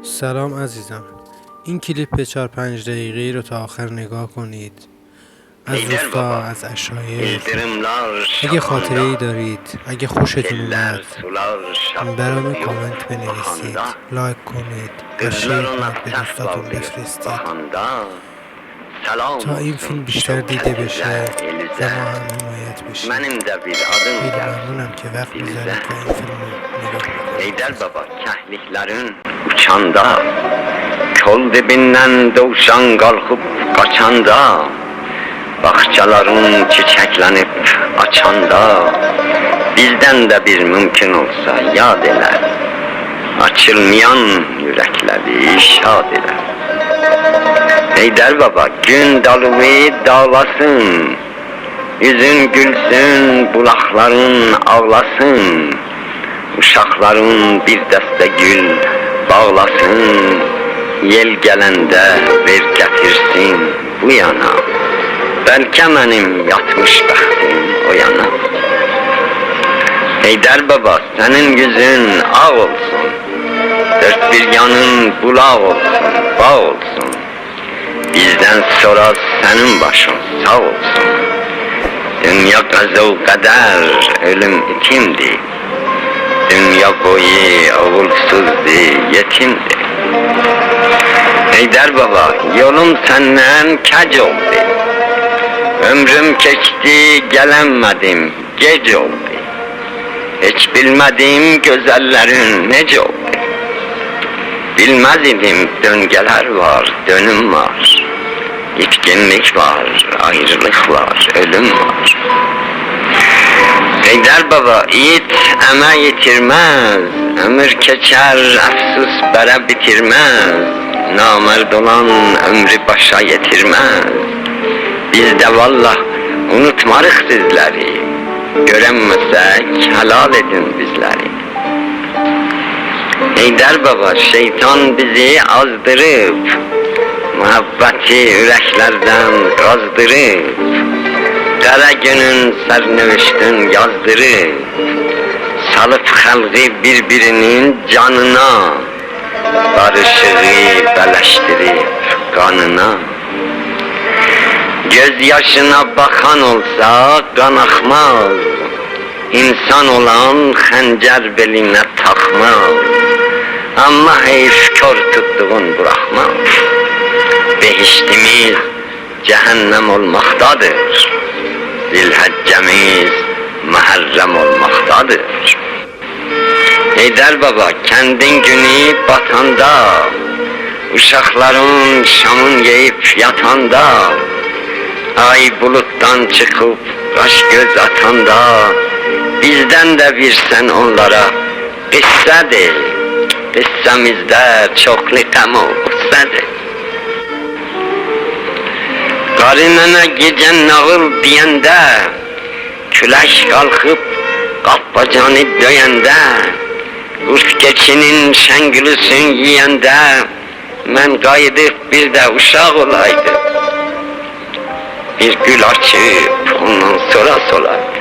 سلام عزیزم، این کلیپ 4-5 دقیقه‌ای رو تا آخر نگاه کنید. از روستا، از عشایر. اگه خاطره‌ای دارید، اگه خوشتون اومد، برام کامنت بنویسید، لایک کنید و شیر کنید، به دوستاتون بفرستید تا این فیلم بیشتر دیده بشه و ما هم حمایت بشیم. خیلی ممنونم که وقت میذارید و این فیلم رو نگاه میکنید. Heydər baba, kəhliklərin uçanda, kol dibindən dovşan qalxıb qaçanda, bağçaların çiçəklənib açanda, bizdən də bir mümkün olsa yad elə, açılmayan ürəkləri şad elə. Heydər baba, gün dalığı dağlasın, yüzün gülsün, bulaqların ağlasın, uşaqların bir dəstə gül bağlasın, yel gələndə ver gətirsin bu yana, bəlkə mənim yatmış bəxtim o yana. Heydər baba, sənin yüzün ağ olsun, dörd bir yanın bulaq olsun, bağ olsun, bizdən sonra sənin başın sağ olsun. Dünya qəzə qədər ölüm itimdir, dünya boyu oğulsuzdur, yetimdir. Heydər baba, yolum səndən kəc oldu, ömrüm keçdi, gələnmədim, gec oldu. Heç bilmədim gözəllərin necə oldu, bilməz idim döngələr var, dönüm var, itkinlik var, ayrılıq var, ölüm var. Heydər baba, it əmək yitirməz, ömür keçər, əfsus bərə bitirməz, namərd olan ömrü başa yetirməz. Biz də vallah unutmarıq sizləri, görənməsək helal edin bizləri. Heydər baba, şeytan bizi azdırıb, muhabbəti ürəklərdən qazdırıb, qara günün sərnövüştün yazdırıb, salıb xalqı bir-birinin canına, barışığı bələşdirib qanına. Göz yaşına baxan olsa qan axmaz, insan olan xəncər belinə taxmaz, amma heyf kör tutduğun buraxmaz. Behiştimiz cəhənnəm olmaqdadır, zilhəccəmiz məhərrəm olmaqdadır. Heydər baba, kəndin günü batanda, uşaqların şamın yeyib yatanda, ay bulutdan çıxıb qaş göz atanda, bizdən də versən onlara qissədir, qissəmizdə çoxlu qəm o qüssədir. Qarı nənə gecə nağıl deyəndə, külək qalxıb qapbacanı döyəndə, qurd keçinin şəngülüsün yiyəndə, mən qayıdıb bir də uşaq olaydım, bir gül açıb ondan sonra solaydım.